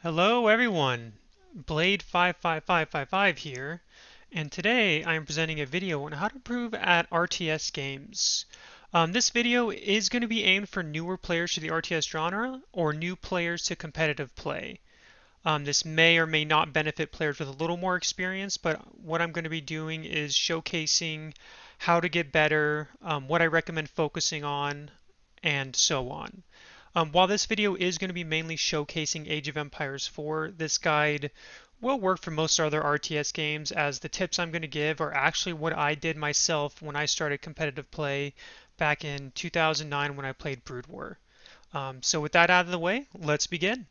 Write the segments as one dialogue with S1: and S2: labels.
S1: Hello everyone, Blade55555 here, and today I am presenting a video on how to improve at RTS games. This video is going to be aimed for newer players to the RTS genre or new players to competitive play. This may or may not benefit players with a little more experience, but what I'm going to be doing is showcasing how to get better, what I recommend focusing on, and so on. While this video is going to be mainly showcasing Age of Empires 4, this guide will work for most other RTS games, as the tips I'm going to give are actually what I did myself when I started competitive play back in 2009 when I played Brood War. So with that out of the way, let's begin.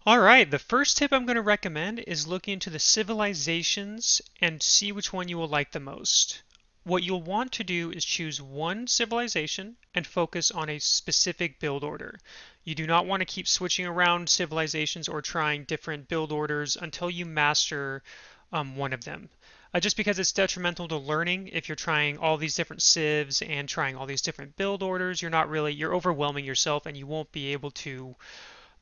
S1: Alright, the first tip I'm going to recommend is looking into the civilizations and see which one you will like the most. What you'll want to do is choose one civilization and focus on a specific build order. You do not want to keep switching around civilizations or trying different build orders until you master one of them. Just because it's detrimental to learning if you're trying all these different civs and trying all these different build orders, you're overwhelming yourself and you won't be able to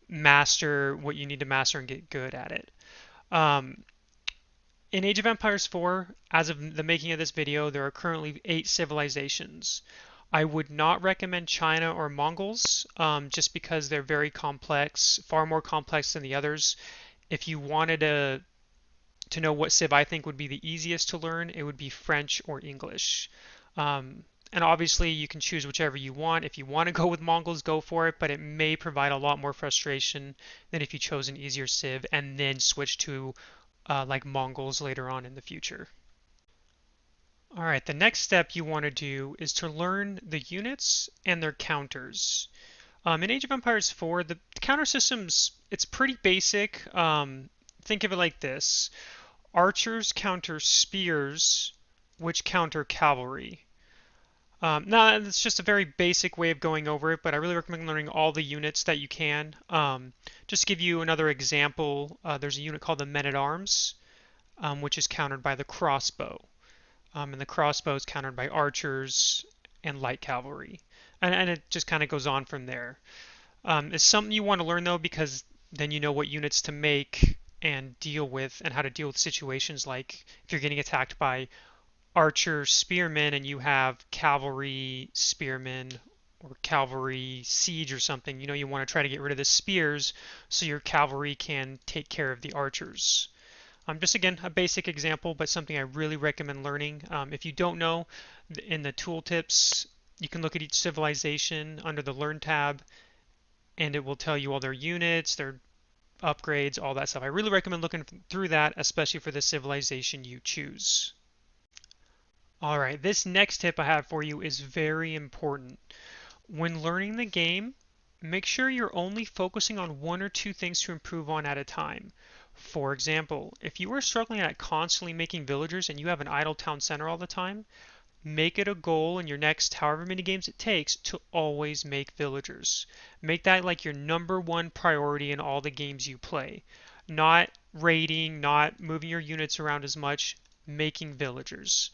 S1: master what you need to master and get good at it. Um, in Age of Empires 4, as of the making of this video, there are currently 8 civilizations. I would not recommend China or Mongols just because they're very complex, far more complex than the others. If you wanted to know what civ I think would be the easiest to learn, it would be French or English. Um, and obviously, you can choose whichever you want. If you want to go with Mongols, go for it, but it may provide a lot more frustration than if you chose an easier civ and then switch to like Mongols later on in the future. All right, the next step you want to do is to learn the units and their counters. In Age of Empires 4, the counter system's it's pretty basic. Think of it like this. Archers counter spears, which counter cavalry. Now, it's just a very basic way of going over it, but I really recommend learning all the units that you can. Just to give you another example, there's a unit called the Men-at-Arms, which is countered by the crossbow. And the crossbow is countered by archers and light cavalry. And it just kind of goes on from there. It's something you want to learn, though, because then you know what units to make and deal with and how to deal with situations like if you're getting attacked by archer spearmen and you have cavalry spearmen or cavalry siege or something, you want to try to get rid of the spears so your cavalry can take care of the archers. Just again, a basic example, but something I really recommend learning. If you don't know, in the tooltips, you can look at each civilization under the Learn tab, and it will tell you all their units, their upgrades, all that stuff. I really recommend looking through that, especially for the civilization you choose. All right, this next tip I have for you is very important. When learning the game, make sure you're only focusing on one or two things to improve on at a time. For example, if you are struggling at constantly making villagers and you have an idle town center all the time, make it a goal in your next however many games it takes to always make villagers. Make that like your number one priority in all the games you play. Not raiding, not moving your units around as much, making villagers.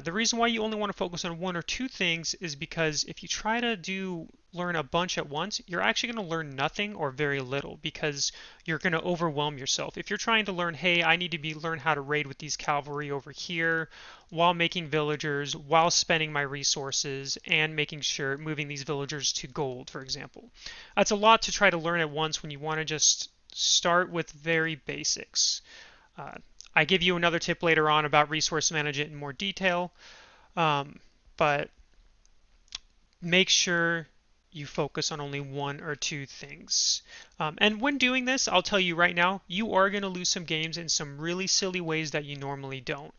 S1: The reason why you only want to focus on one or two things is because if you try to learn a bunch at once, you're actually going to learn nothing or very little because you're going to overwhelm yourself. If you're trying to learn, hey, I need to learn how to raid with these cavalry over here while making villagers, while spending my resources and making sure moving these villagers to gold, for example. That's a lot to try to learn at once when you want to just start with very basics. Uh, I give you another tip later on about resource management in more detail, but make sure you focus on only one or two things. And when doing this, I'll tell you right now, you are going to lose some games in some really silly ways that you normally don't,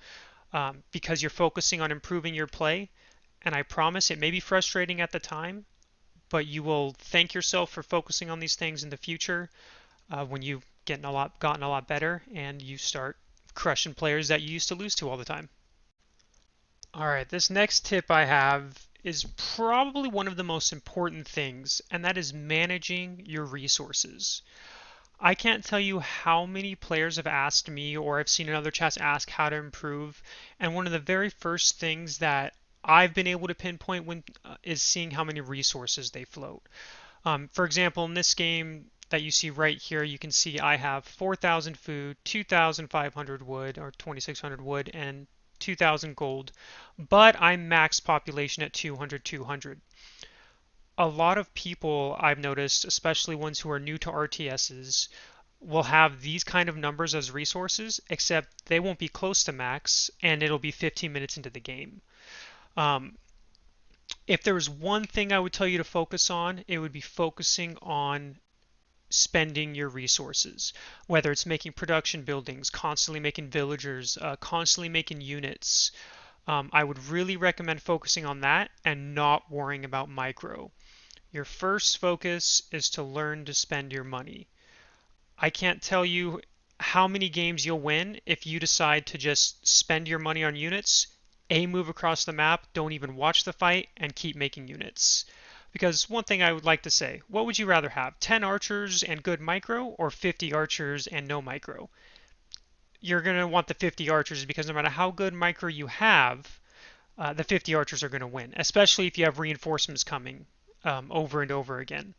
S1: because you're focusing on improving your play. And I promise it may be frustrating at the time, but you will thank yourself for focusing on these things in the future when you've gotten a lot better and you start crushing players that you used to lose to all the time. All right, this next tip I have is probably one of the most important things, and that is managing your resources. I can't tell you how many players have asked me, or I've seen in other chats ask how to improve, and one of the very first things that I've been able to pinpoint is seeing how many resources they float. For example, in this game, that you see right here, you can see I have 4,000 food, 2,500 wood or 2,600 wood, and 2,000 gold, but I'm max population at 200, 200. A lot of people I've noticed, especially ones who are new to RTSs, will have these kind of numbers as resources, except they won't be close to max, and it'll be 15 minutes into the game. Um, if there was one thing I would tell you to focus on, it would be focusing on spending your resources, whether it's making production buildings, constantly making villagers, constantly making units. I would really recommend focusing on that and not worrying about micro. Your first focus is to learn to spend your money. I can't tell you how many games you'll win if you decide to just spend your money on units, move across the map, don't even watch the fight, and keep making units. Because one thing I would like to say, what would you rather have, 10 archers and good micro or 50 archers and no micro? You're going to want the 50 archers because no matter how good micro you have, the 50 archers are going to win, especially if you have reinforcements coming over and over again.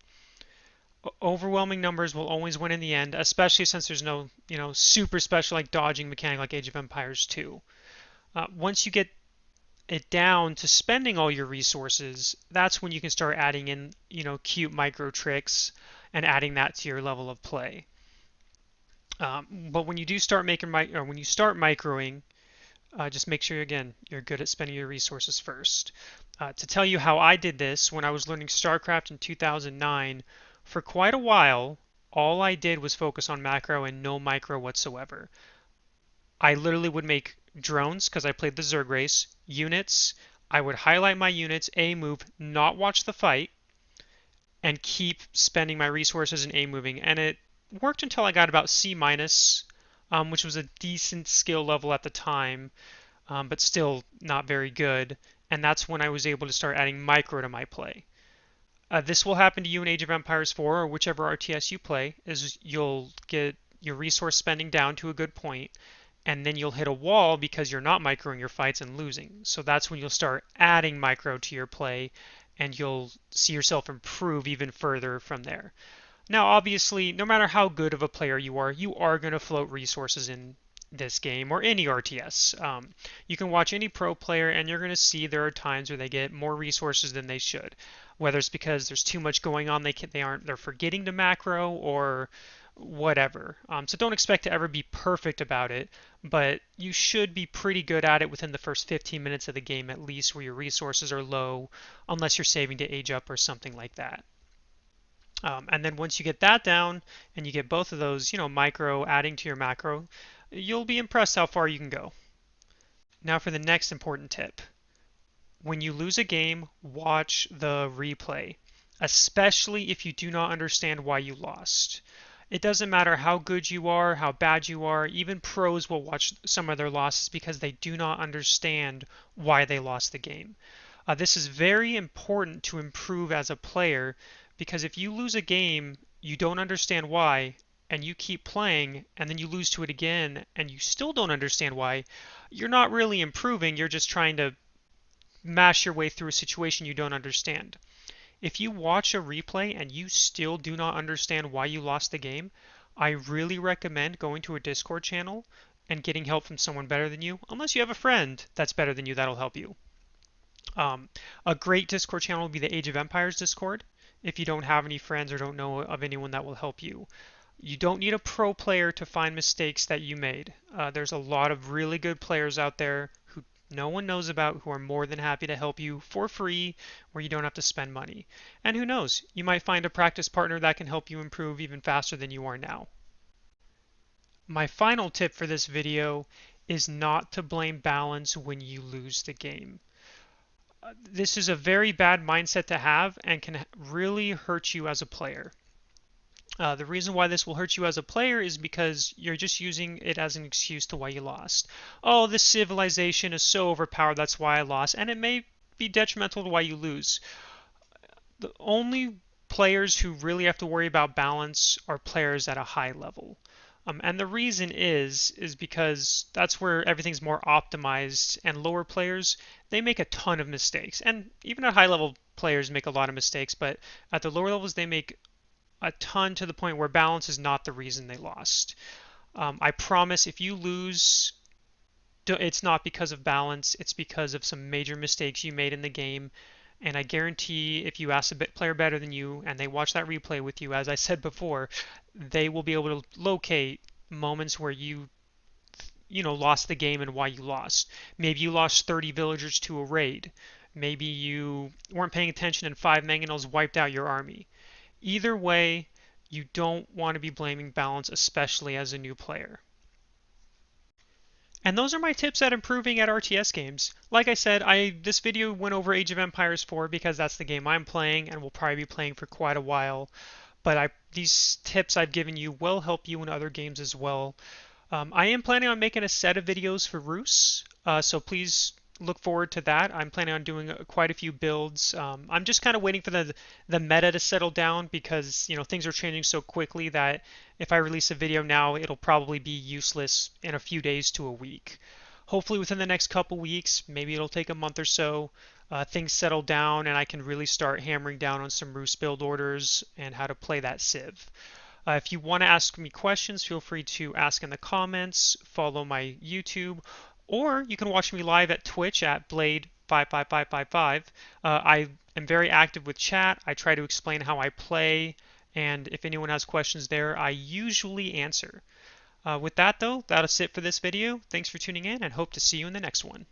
S1: Overwhelming numbers will always win in the end, especially since there's no, super special like dodging mechanic like Age of Empires 2. Once you get it down to spending all your resources, that's when you can start adding in, cute micro tricks and adding that to your level of play. But when you do start when you start microing, just make sure again you're good at spending your resources first. To tell you how I did this, when I was learning StarCraft in 2009, for quite a while, all I did was focus on macro and no micro whatsoever. I literally would make drones because I played the Zerg race, units. I would highlight my units, move, not watch the fight, and keep spending my resources and moving. And it worked until I got about C minus, which was a decent skill level at the time, but still not very good. And that's when I was able to start adding micro to my play. This will happen to you in Age of Empires 4 or whichever RTS you play, is you'll get your resource spending down to a good point, and then you'll hit a wall because you're not microing your fights and losing. So that's when you'll start adding micro to your play, and you'll see yourself improve even further from there. Now, obviously, no matter how good of a player you are going to float resources in this game or any RTS. You can watch any pro player and you're going to see there are times where they get more resources than they should, whether it's because there's too much going on, they're forgetting to macro or whatever. So don't expect to ever be perfect about it, but you should be pretty good at it within the first 15 minutes of the game at least, where your resources are low, unless you're saving to age up or something like that. And then once you get that down and you get both of those, micro adding to your macro, you'll be impressed how far you can go. Now for the next important tip. When you lose a game, watch the replay, especially if you do not understand why you lost. It doesn't matter how good you are, how bad you are, even pros will watch some of their losses because they do not understand why they lost the game. This is very important to improve as a player because if you lose a game, you don't understand why, and you keep playing, and then you lose to it again, and you still don't understand why, you're not really improving, you're just trying to mash your way through a situation you don't understand. If you watch a replay and you still do not understand why you lost the game, I really recommend going to a Discord channel and getting help from someone better than you, unless you have a friend that's better than you that'll help you. A great Discord channel would be the Age of Empires Discord, if you don't have any friends or don't know of anyone that will help you. You don't need a pro player to find mistakes that you made. There's a lot of really good players out there who no one knows about who are more than happy to help you for free where you don't have to spend money. And who knows, you might find a practice partner that can help you improve even faster than you are now. My final tip for this video is not to blame balance when you lose the game. This is a very bad mindset to have and can really hurt you as a player. The reason why this will hurt you as a player is because you're just using it as an excuse to why you lost. Oh, this civilization is so overpowered, that's why I lost. And it may be detrimental to why you lose. The only players who really have to worry about balance are players at a high level. And the reason is because that's where everything's more optimized, and lower players, they make a ton of mistakes. And even at high level players make a lot of mistakes, but at the lower levels they make a ton to the point where balance is not the reason they lost. I promise if you lose, it's not because of balance, it's because of some major mistakes you made in the game. And I guarantee if you ask a player better than you and they watch that replay with you, as I said before, they will be able to locate moments where you lost the game and why you lost. Maybe you lost 30 villagers to a raid. Maybe you weren't paying attention and 5 mangonels wiped out your army. Either way, you don't want to be blaming balance, especially as a new player. And those are my tips at improving at RTS games. Like I said, this video went over Age of Empires 4 because that's the game I'm playing and will probably be playing for quite a while. But these tips I've given you will help you in other games as well. I am planning on making a set of videos for Rus, so please look forward to that. I'm planning on doing quite a few builds. I'm just kind of waiting for the meta to settle down because things are changing so quickly that if I release a video now, it'll probably be useless in a few days to a week. Hopefully within the next couple weeks, maybe it'll take a month or so, things settle down and I can really start hammering down on some Rus build orders and how to play that Civ. If you want to ask me questions, feel free to ask in the comments, follow my YouTube, or you can watch me live at Twitch at Blade55555. I am very active with chat. I try to explain how I play, and if anyone has questions there, I usually answer. With that though, that's it for this video. Thanks for tuning in and hope to see you in the next one.